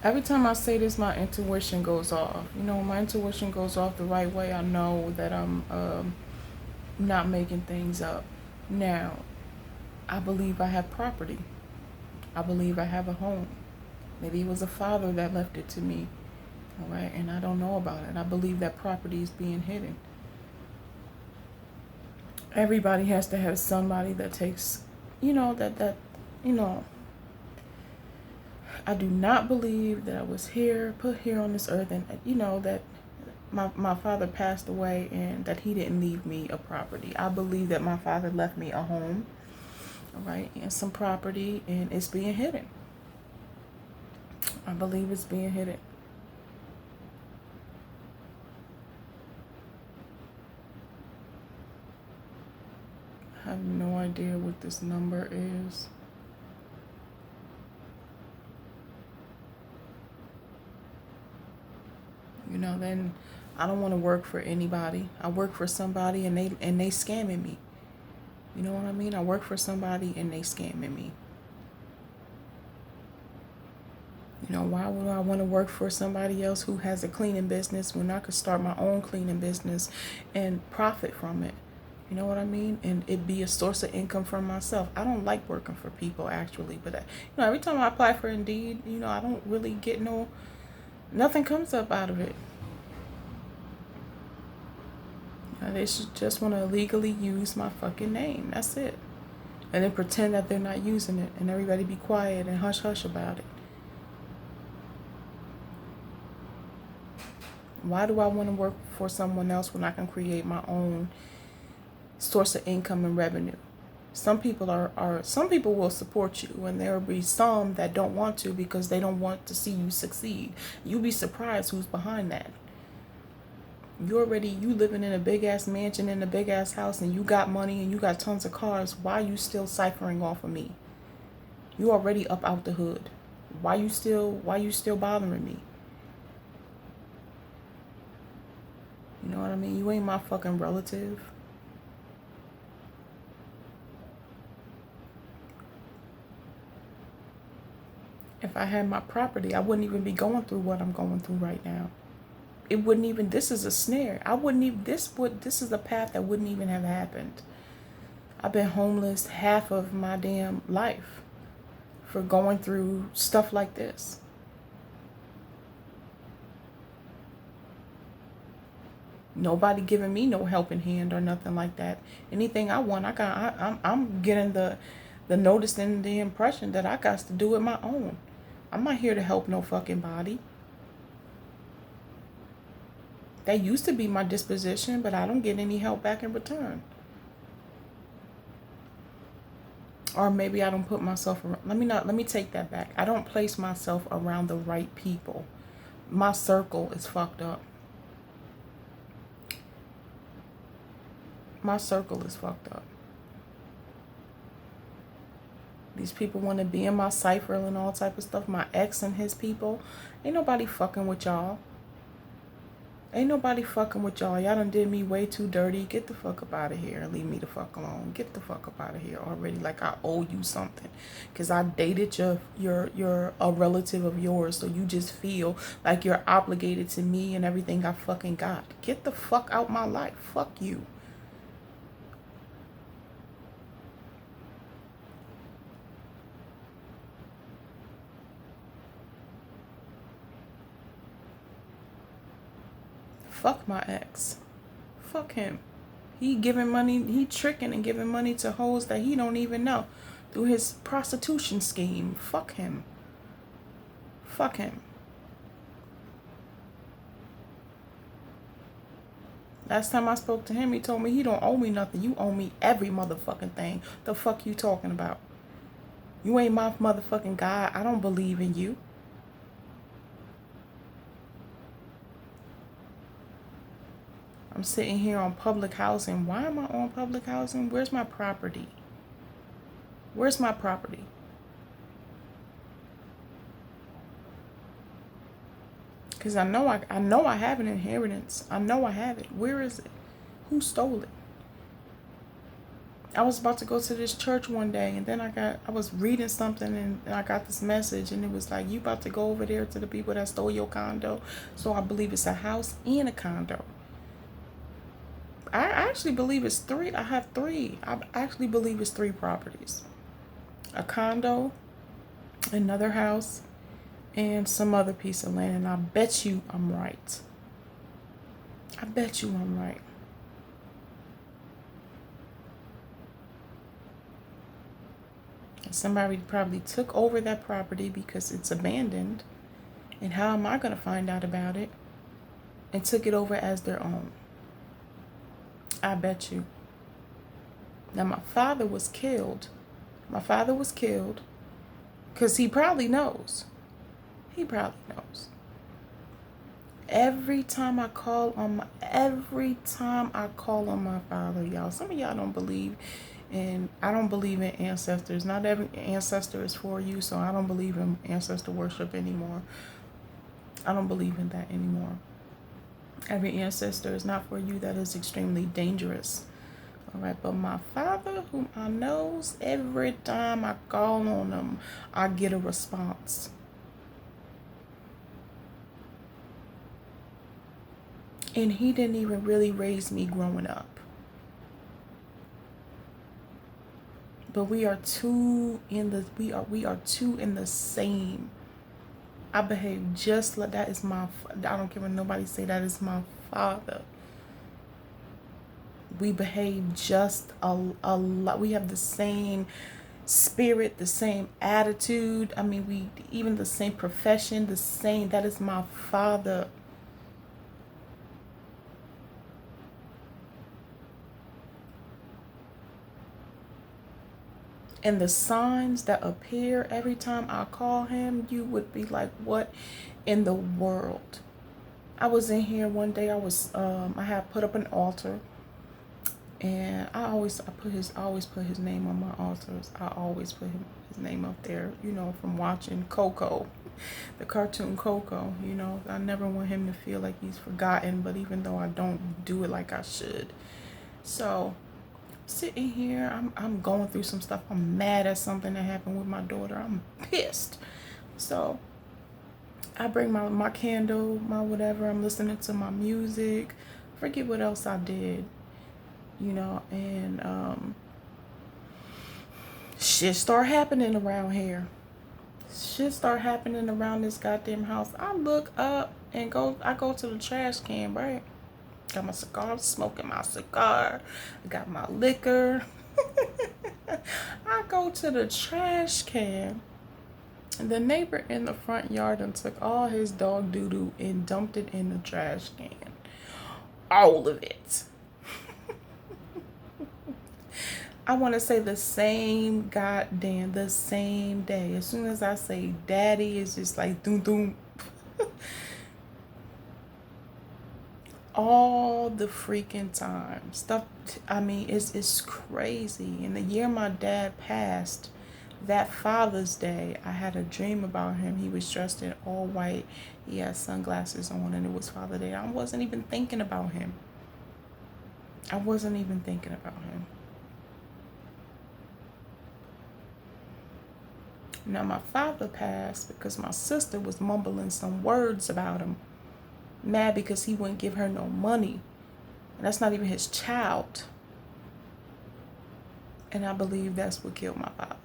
Every time I say this, my intuition goes off. You know, when my intuition goes off the right way, I know that I'm not making things up. Now, I believe I have property. I believe I have a home. Maybe it was a father that left it to me, all right, and I don't know about it. I believe that property is being hidden. Everybody has to have somebody that takes, you know, I do not believe that I was put here on this earth, and that my father passed away and that he didn't leave me a property. I believe that my father left me a home, all right, and some property, and it's being hidden. I believe it's being hidden. I have no idea what this number is. Then I don't want to work for anybody. I work for somebody and they scamming me. You know what I mean? I work for somebody and they scamming me. Why would I want to work for somebody else who has a cleaning business when I could start my own cleaning business and profit from it? You know what I mean? And it be a source of income for myself. I don't like working for people actually, but every time I apply for Indeed, I don't really get nothing comes up out of it. They should just want to illegally use my fucking name. That's it. And then pretend that they're not using it and everybody be quiet and hush hush about it. Why do I want to work for someone else when I can create my own source of income and revenue? Some people some people will support you, and there will be some that don't want to because they don't want to see you succeed. You'll be surprised who's behind that. You living in a big ass mansion in a big ass house, and you got money and you got tons of cars. Why you still ciphering off of me? You already up out the hood. Why you still bothering me? You know what I mean? You ain't my fucking relative. If I had my property, I wouldn't even be going through what I'm going through right now. It wouldn't even, this is a snare. I wouldn't even, this is a path that wouldn't even have happened. I've been homeless half of my damn life for going through stuff like this. Nobody giving me no helping hand or nothing like that. Anything I want, I'm getting the notice and the impression that I got to do it my own. I'm not here to help no fucking body. That used to be my disposition, but I don't get any help back in return. Or maybe I don't put myself around, let me take that back. I don't place myself around the right people. My circle is fucked up. My circle is fucked up. These people want to be in my cipher and all type of stuff. My ex and his people. Ain't nobody fucking with y'all. Ain't nobody fucking with y'all. Y'all done did me way too dirty. Get the fuck up out of here and leave me the fuck alone. Get the fuck up out of here already. Like I owe you something. Cause I dated a relative of yours. So you just feel like you're obligated to me and everything I fucking got. Get the fuck out my life. Fuck you. Fuck my ex. Fuck him. He giving money, he tricking and giving money to hoes that he don't even know through his prostitution scheme. Fuck him. Fuck him. Last time I spoke to him, he told me he don't owe me nothing. You owe me every motherfucking thing. The fuck you talking about? You ain't my motherfucking guy. I don't believe in you. I'm sitting here on public housing. Why am I on public housing? Where's my property? Where's my property? Because I know I have an inheritance. I know I have it. Where is it? Who stole it? I was about to go to this church one day, and then I was reading something, and I got this message, and it was like, you about to go over there to the people that stole your condo. So I believe it's a house and a condo. I actually believe it's three. I have three. I actually believe it's three properties: a condo, another house, and some other piece of land. And I bet you I'm right. I bet you I'm right. Somebody probably took over that property because it's abandoned. And how am I going to find out about it? And took it over as their own. I bet you. Now, my father was killed. My father was killed because he probably knows. He probably knows. Every time I call on my father, y'all, some of y'all don't believe, and I don't believe in ancestors. Not every ancestor is for you, so I don't believe in ancestor worship anymore. I don't believe in that anymore. Every ancestor is not for you. That is extremely dangerous. All right, but my father, whom I knows, every time I call on him, I get a response. And he didn't even really raise me growing up. But we are two in the same. I behave just like that is my. I don't care what nobody say, that is my father. We behave just a lot. We have the same spirit, the same attitude. I mean, we even the same profession, the same. That is my father. And the signs that appear every time I call him, you would be like, what in the world? I was in here one day, I had put up an altar, and I always put his name on my altars. I always put his name up there, from watching Coco, the cartoon Coco. I never want him to feel like he's forgotten, but even though I don't do it like I should. So sitting here, I'm going through some stuff. I'm mad at something that happened with my daughter. I'm pissed. So I bring my candle, my whatever. I'm listening to my music. Forget what else I did, and shit start happening around here. Shit start happening around this goddamn house. I look up and I go to the trash can, right? Got my cigar, smoking my cigar. I got my liquor. I go to the trash can. And the neighbor in the front yard and took all his dog doo-doo and dumped it in the trash can. All of it. I want to say the same day. As soon as I say daddy, it's just like doom doom. All the freaking time. Stuff, I mean, it's crazy. And the year my dad passed, that Father's Day, I had a dream about him. He was dressed in all white. He had sunglasses on, and it was Father's Day. I wasn't even thinking about him. Now, my father passed because my sister was mumbling some words about him. Mad because he wouldn't give her no money. And that's not even his child. And I believe that's what killed my father.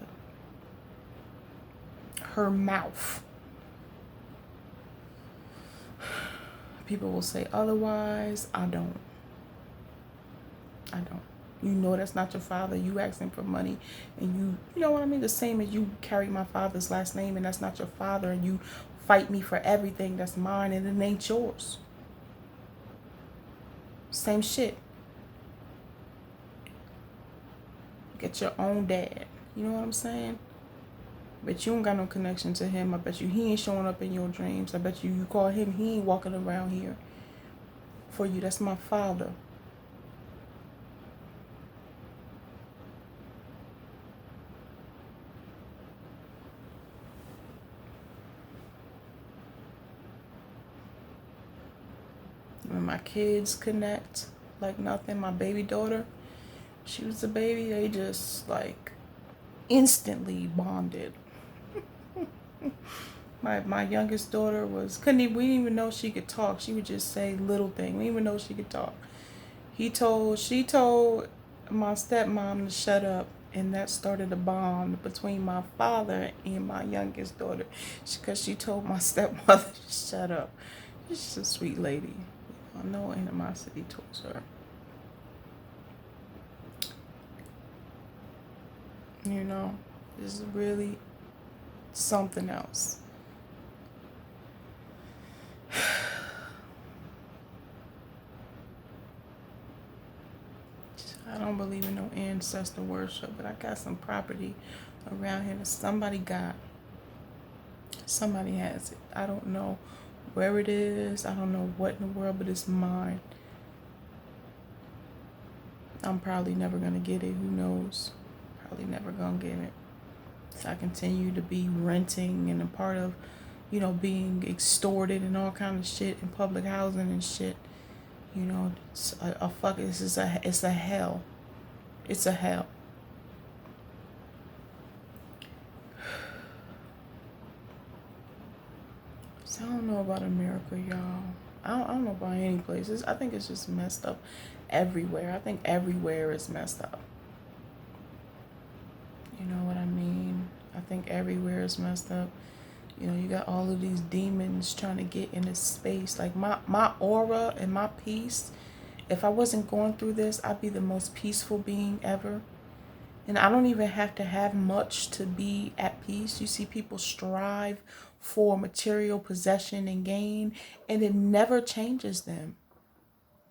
Her mouth. People will say otherwise. I don't. You know that's not your father. You asking for money, and you know what I mean? The same as you carry my father's last name, and that's not your father, and you fight me for everything that's mine, and it ain't yours. Same shit. Get your own dad. You know what I'm saying? But you don't got no connection to him. I bet you he ain't showing up in your dreams. I bet you call him, he ain't walking around here for you. That's my father. When my kids connect like nothing, my baby daughter, She was a baby. They just like instantly bonded. My youngest daughter we didn't even know she could talk. She would just say little things. We didn't even know she could talk. She told my stepmom to shut up, and that started a bond between my father and my youngest daughter, because she told my stepmother to shut up. She's a sweet lady. No animosity towards her. You know, it's really something else. I don't believe in no ancestor worship, but I got some property around here that somebody got. Somebody has it. I don't know where it is. I don't know what in the world, but it's mine. I'm probably never going to get it. Who knows? Probably never going to get it. So I continue to be renting and a part of, being extorted and all kind of shit in public housing and shit. It's it's a hell. It's a hell. So I don't know about America, y'all. I don't know about any places. I think it's just messed up everywhere. I think everywhere is messed up. You know what I mean? I think everywhere is messed up. You got all of these demons trying to get into space. Like my aura and my peace, if I wasn't going through this, I'd be the most peaceful being ever. And I don't even have to have much to be at peace. You see people strive for material possession and gain, and it never changes them.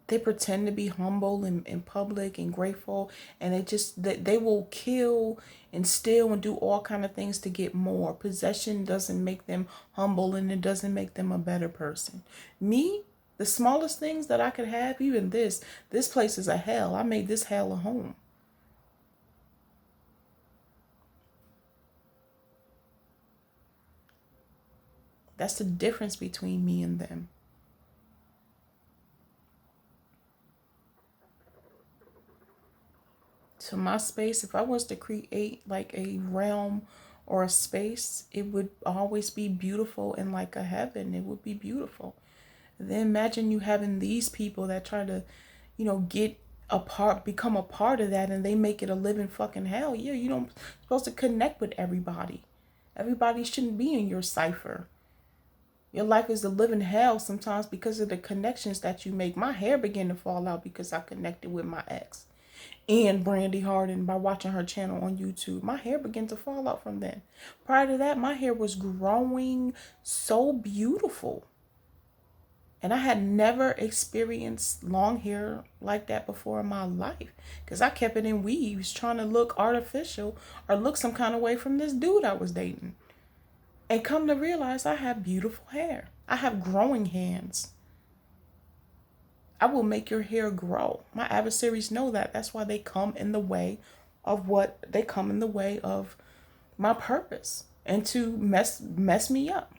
They pretend to be humble in public and grateful, and they will kill and steal and do all kind of things to get more. Possession doesn't make them humble, and it doesn't make them a better person. Me, the smallest things that I could have, even this place is a hell. I made this hell a home. That's the difference between me and them. So my space, if I was to create like a realm or a space, it would always be beautiful and like a heaven. It would be beautiful. And then imagine you having these people that try to, get a part, become a part of that, and they make it a living fucking hell. Yeah, you don't supposed to connect with everybody. Everybody shouldn't be in your cipher. Your life is a living hell sometimes because of the connections that you make. My hair began to fall out because I connected with my ex and Brandy Harden by watching her channel on YouTube. My hair began to fall out from then. Prior to that, my hair was growing so beautiful. And I had never experienced long hair like that before in my life, because I kept it in weaves trying to look artificial or look some kind of way from this dude I was dating. And come to realize I have beautiful hair. I have growing hands. I will make your hair grow. My adversaries know that. That's why they come in the way of my purpose and to mess me up.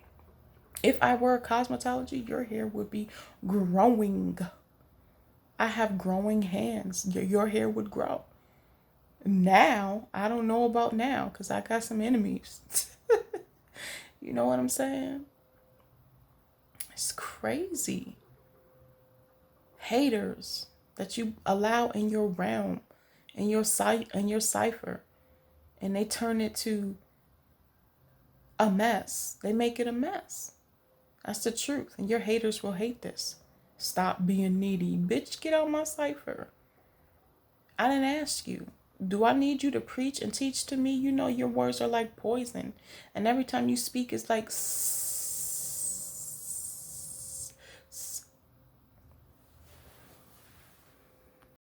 If I were a cosmetology, your hair would be growing. I have growing hands. Your hair would grow. Now, I don't know about now because I got some enemies. You know what I'm saying? It's crazy. Haters that you allow in your realm, in your cipher, and they turn it to a mess. They make it a mess. That's the truth. And your haters will hate this. Stop being needy. Bitch, get out my cipher. I didn't ask you. Do I need you to preach and teach to me? You know your words are like poison. And every time you speak, it's like